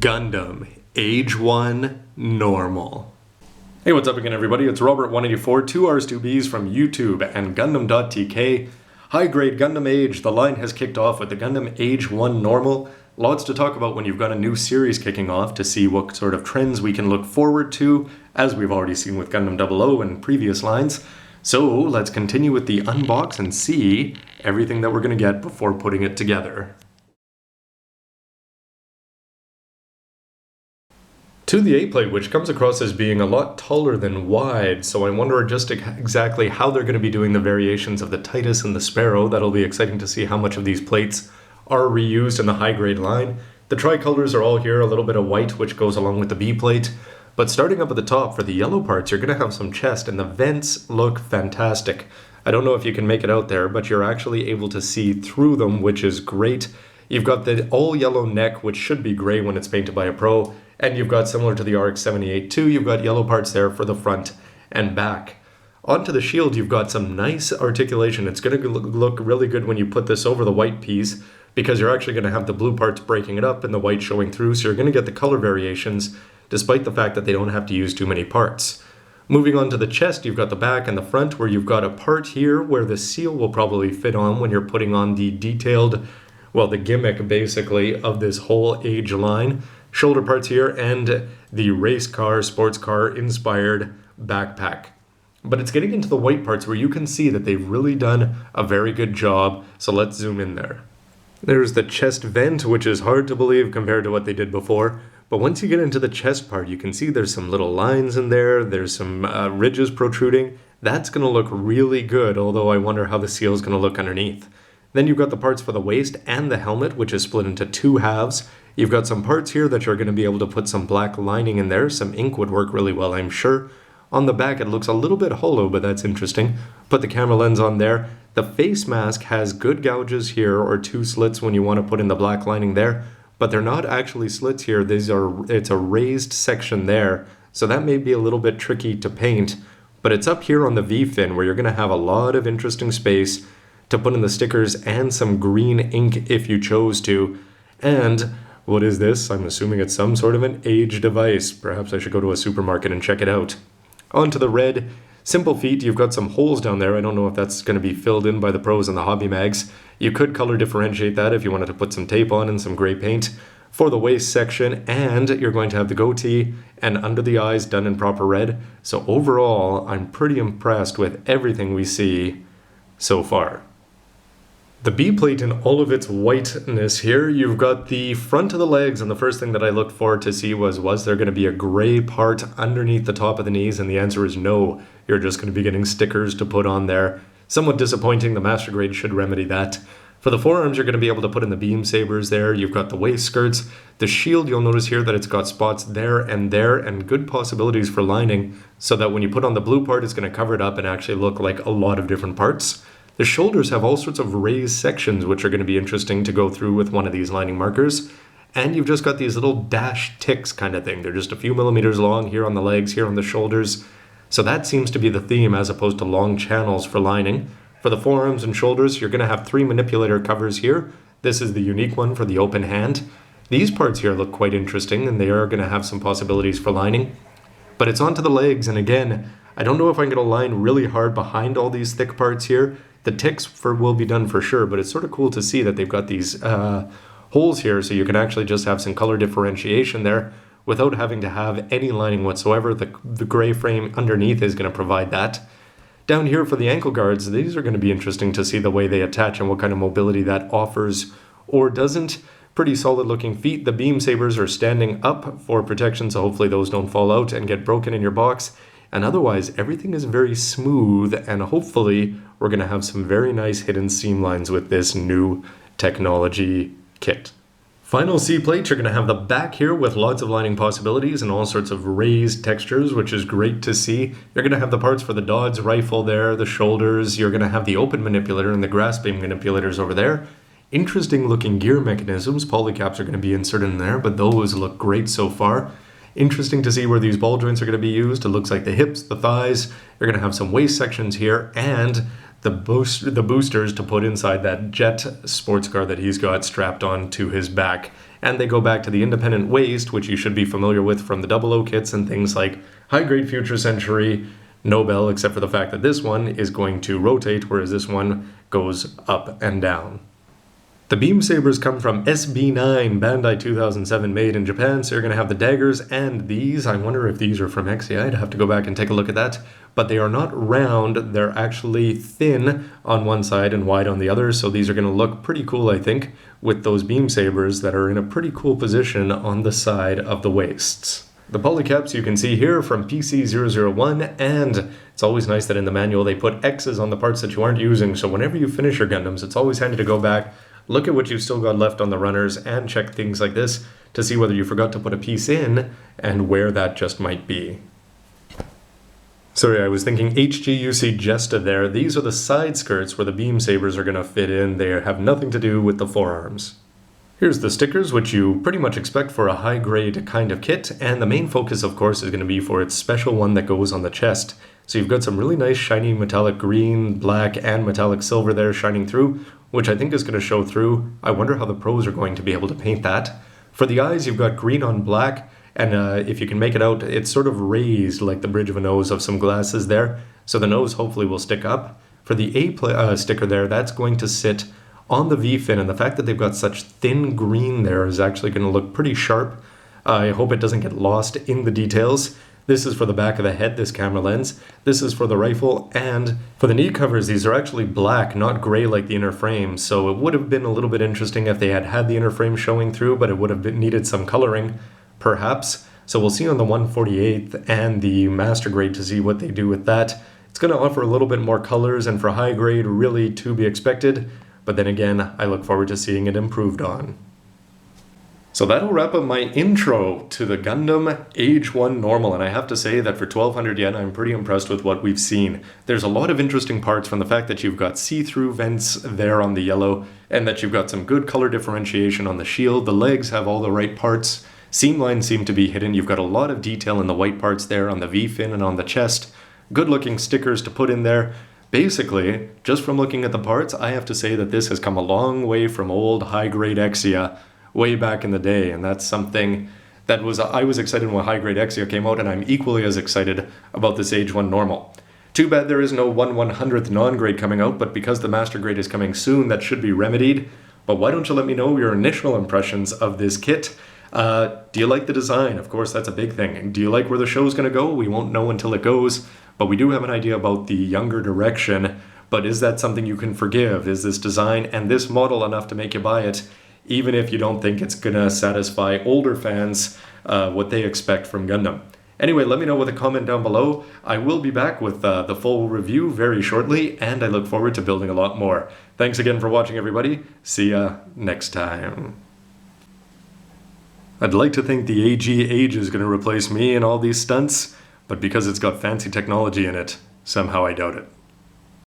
Gundam AGE-1 Normal. Hey, what's up again, everybody? It's Robert184, 2Rs2Bs from YouTube and gundam.tk. High-grade Gundam Age, the line has kicked off with the Gundam AGE-1 Normal. Lots to talk about when you've got a new series kicking off to see what sort of trends we can look forward to, as we've already seen with Gundam 00 and previous lines. So let's continue with the unbox and see everything that we're going to get before putting it together. To the A-plate, which comes across as being a lot taller than wide, so I wonder just exactly how they're going to be doing the variations of the Titus and the Sparrow. That'll be exciting to see how much of these plates are reused in the high-grade line. The tricolors are all here, a little bit of white, which goes along with the B-plate. But starting up at the top, for the yellow parts, you're going to have some chest, and the vents look fantastic. I don't know if you can make it out there, but you're actually able to see through them, which is great. You've got the all-yellow neck, which should be gray when it's painted by a pro. And you've got, similar to the RX-78 too, you've got yellow parts there for the front and back. Onto the shield, you've got some nice articulation. It's going to look really good when you put this over the white piece, because you're actually going to have the blue parts breaking it up and the white showing through, so you're going to get the color variations, despite the fact that they don't have to use too many parts. Moving on to the chest, you've got the back and the front, where you've got a part here where the seal will probably fit on when you're putting on the detailed, well, the gimmick, basically, of this whole Age line. Shoulder parts here, and the race car, sports car inspired backpack. But it's getting into the white parts where you can see that they've really done a very good job, so let's zoom in there. There's the chest vent, which is hard to believe compared to what they did before, but once you get into the chest part, you can see there's some little lines in there, there's some ridges protruding. That's going to look really good, although I wonder how the seal is going to look underneath. Then you've got the parts for the waist and the helmet, which is split into two halves. You've got some parts here that you're going to be able to put some black lining in there. Some ink would work really well, I'm sure. On the back, it looks a little bit hollow, but that's interesting. Put the camera lens on there. The face mask has good gouges here, or two slits when you want to put in the black lining there, but they're not actually slits here. It's a raised section there, so that may be a little bit tricky to paint, but it's up here on the V-fin where you're going to have a lot of interesting space to put in the stickers and some green ink if you chose to. And what is this? I'm assuming it's some sort of an age device. Perhaps I should go to a supermarket and check it out. On to the red. Simple feet. You've got some holes down there. I don't know if that's going to be filled in by the pros and the hobby mags. You could color differentiate that if you wanted to put some tape on and some gray paint. For the waist section, and you're going to have the goatee and under the eyes done in proper red. So overall, I'm pretty impressed with everything we see so far. The B-plate in all of its whiteness here, you've got the front of the legs, and the first thing that I looked for to see was there going to be a gray part underneath the top of the knees, and the answer is no. You're just going to be getting stickers to put on there. Somewhat disappointing. The Master Grade should remedy that. For the forearms, you're going to be able to put in the beam sabers there. You've got the waist skirts. The shield, you'll notice here that it's got spots there, and good possibilities for lining, so that when you put on the blue part, it's going to cover it up and actually look like a lot of different parts. The shoulders have all sorts of raised sections, which are going to be interesting to go through with one of these lining markers. And you've just got these little dash ticks kind of thing. They're just a few millimeters long here on the legs, here on the shoulders. So that seems to be the theme, as opposed to long channels for lining. For the forearms and shoulders, you're going to have 3 manipulator covers here. This is the unique one for the open hand. These parts here look quite interesting, and they are going to have some possibilities for lining. But it's onto the legs, and again, I don't know if I'm going to line really hard behind all these thick parts here. The ticks will be done for sure, but it's sort of cool to see that they've got these holes here, so you can actually just have some color differentiation there without having to have any lining whatsoever. The gray frame underneath is going to provide that. Down here for the ankle guards, these are going to be interesting to see the way they attach and what kind of mobility that offers or doesn't. Pretty solid looking feet. The beam sabers are standing up for protection, so hopefully those don't fall out and get broken in your box. And otherwise, everything is very smooth, and hopefully we're going to have some very nice hidden seam lines with this new technology kit. Final C-plate, you're going to have the back here with lots of lining possibilities and all sorts of raised textures, which is great to see. You're going to have the parts for the Dodge rifle there, the shoulders. You're going to have the open manipulator and the grasping manipulators over there. Interesting looking gear mechanisms. Polycaps are going to be inserted in there, but those look great so far. Interesting to see where these ball joints are going to be used. It looks like the hips, the thighs. You're going to have some waist sections here, and the boosters to put inside that jet sports car that he's got strapped onto his back. And they go back to the independent waist, which you should be familiar with from the 00 kits and things like High Grade Future Century, Nobel, except for the fact that this one is going to rotate, whereas this one goes up and down. The beam sabers come from SB9, Bandai 2007, made in Japan, so you're going to have the daggers and these. I wonder if these are from XE. I'd have to go back and take a look at that. But they are not round, they're actually thin on one side and wide on the other, so these are going to look pretty cool, I think, with those beam sabers that are in a pretty cool position on the side of the waists. The polycaps you can see here from PC001, and it's always nice that in the manual they put X's on the parts that you aren't using, so whenever you finish your Gundams, it's always handy to go back, look at what you've still got left on the runners, and check things like this to see whether you forgot to put a piece in and where that just might be. Sorry, I was thinking HGUC Jesta there. These are the side skirts where the beam sabers are going to fit in. They have nothing to do with the forearms. Here's the stickers, which you pretty much expect for a high-grade kind of kit, and the main focus, of course, is going to be for its special one that goes on the chest. So you've got some really nice shiny metallic green, black, and metallic silver there shining through, which I think is going to show through. I wonder how the pros are going to be able to paint that. For the eyes, you've got green on black, and if you can make it out, it's sort of raised like the bridge of a nose of some glasses there, so the nose hopefully will stick up. For the A sticker there, that's going to sit on the V-fin, and the fact that they've got such thin green there is actually going to look pretty sharp. I hope it doesn't get lost in the details. This is for the back of the head, this camera lens. This is for the rifle, and for the knee covers, these are actually black, not gray like the inner frame, so it would have been a little bit interesting if they had had the inner frame showing through, but it would have needed some coloring, perhaps. So we'll see on the 148th and the master grade to see what they do with that. It's going to offer a little bit more colors, and for high grade, really to be expected. But then again, I look forward to seeing it improved on. So that'll wrap up my intro to the Gundam AGE-1 Normal, and I have to say that for 1200 yen, I'm pretty impressed with what we've seen. There's a lot of interesting parts, from the fact that you've got see-through vents there on the yellow, and that you've got some good color differentiation on the shield. The legs have all the right parts. Seam lines seem to be hidden. You've got a lot of detail in the white parts there on the V-fin and on the chest. Good looking stickers to put in there. Basically, just from looking at the parts, I have to say that this has come a long way from old high-grade Exia way back in the day, and that's something that I was excited when high-grade Exia came out, and I'm equally as excited about this AGE-1 Normal. Too bad there is no 1/100th non-grade coming out, but because the master grade is coming soon, that should be remedied. But why don't you let me know your initial impressions of this kit? Do you like the design? Of course, that's a big thing. Do you like where the show's going to go? We won't know until it goes, but we do have an idea about the younger direction. But is that something you can forgive? Is this design and this model enough to make you buy it, even if you don't think it's going to satisfy older fans what they expect from Gundam? Anyway, let me know with a comment down below. I will be back with the full review very shortly, and I look forward to building a lot more. Thanks again for watching, everybody. See ya next time. I'd like to think the AGE is going to replace me in all these stunts, but because it's got fancy technology in it, somehow I doubt it.